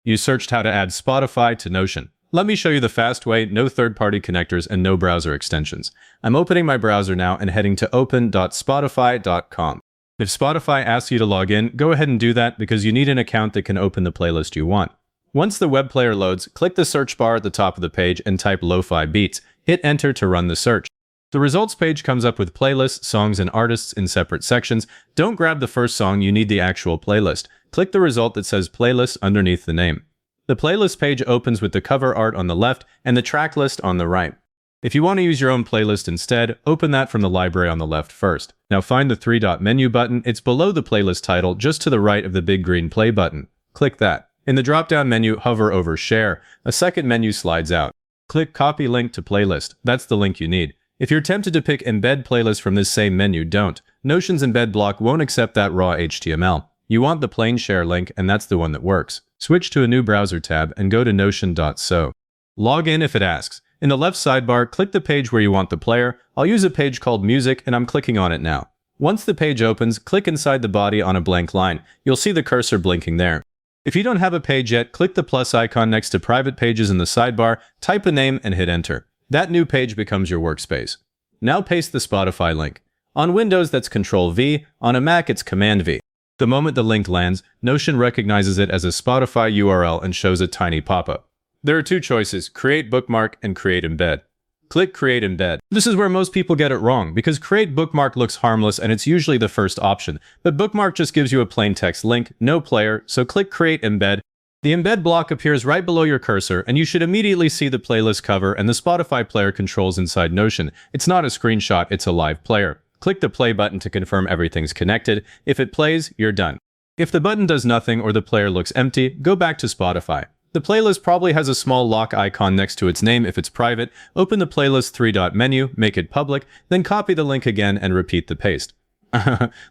You searched how to add Spotify to Notion. Let me show you the fast way, no third-party connectors and no browser extensions. I'm opening my browser now and heading to open.spotify.com. If Spotify asks you to log in, go ahead and do that because you need an account that can open the playlist you want. Once the web player loads, click the search bar at the top of the page and type Lo-Fi Beats. Hit enter to run the search. The results page comes up with playlists, songs, and artists in separate sections. Don't grab the first song, you need the actual playlist. Click the result that says Playlist underneath the name. The playlist page opens with the cover art on the left and the track list on the right. If you want to use your own playlist instead, open that from the library on the left first. Now find the three-dot menu button. It's below the playlist title, just to the right of the big green play button. Click that. In the drop-down menu, hover over Share. A second menu slides out. Click Copy Link to Playlist. That's the link you need. If you're tempted to pick Embed Playlist from this same menu, don't. Notion's embed block won't accept that raw HTML. You want the plain share link, and that's the one that works. Switch to a new browser tab and go to notion.so. Log in if it asks. In the left sidebar, click the page where you want the player. I'll use a page called Music, and I'm clicking on it now. Once the page opens, click inside the body on a blank line. You'll see the cursor blinking there. If you don't have a page yet, click the plus icon next to Private Pages in the sidebar, type a name, and hit enter. That new page becomes your workspace. Now paste the Spotify link. On Windows, that's Ctrl-V. On a Mac, it's Command-V. The moment the link lands, Notion recognizes it as a Spotify URL and shows a tiny pop-up. There are two choices, Create Bookmark and Create Embed. Click Create Embed. This is where most people get it wrong, because Create Bookmark looks harmless and it's usually the first option, but Bookmark just gives you a plain text link, no player, so click Create Embed. The embed block appears right below your cursor, and you should immediately see the playlist cover and the Spotify player controls inside Notion. It's not a screenshot, it's a live player. Click the play button to confirm everything's connected. If it plays, you're done. If the button does nothing or the player looks empty, go back to Spotify. The playlist probably has a small lock icon next to its name if it's private. Open the playlist three-dot menu, make it public, then copy the link again and repeat the paste.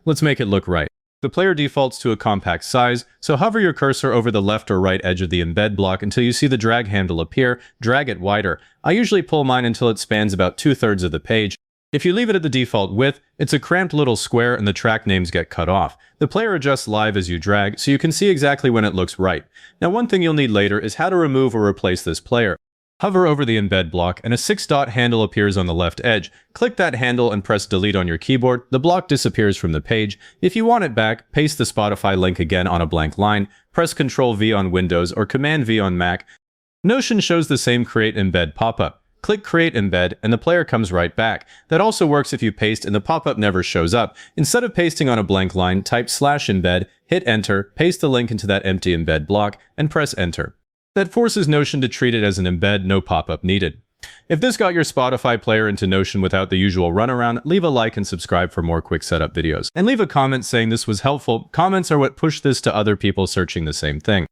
Let's make it look right. The player defaults to a compact size, so hover your cursor over the left or right edge of the embed block until you see the drag handle appear. Drag it wider. I usually pull mine until it spans about 2/3 of the page. If you leave it at the default width, it's a cramped little square and the track names get cut off. The player adjusts live as you drag, so you can see exactly when it looks right. Now one thing you'll need later is how to remove or replace this player. Hover over the embed block and a 6-dot handle appears on the left edge. Click that handle and press delete on your keyboard. The block disappears from the page. If you want it back, paste the Spotify link again on a blank line. Press Ctrl-V on Windows or Command-V on Mac. Notion shows the same Create Embed pop-up. Click Create Embed, and the player comes right back. That also works if you paste and the pop-up never shows up. Instead of pasting on a blank line, type /embed, hit enter, paste the link into that empty embed block, and press enter. That forces Notion to treat it as an embed, no pop-up needed. If this got your Spotify player into Notion without the usual runaround, leave a like and subscribe for more quick setup videos. And leave a comment saying this was helpful. Comments are what push this to other people searching the same thing.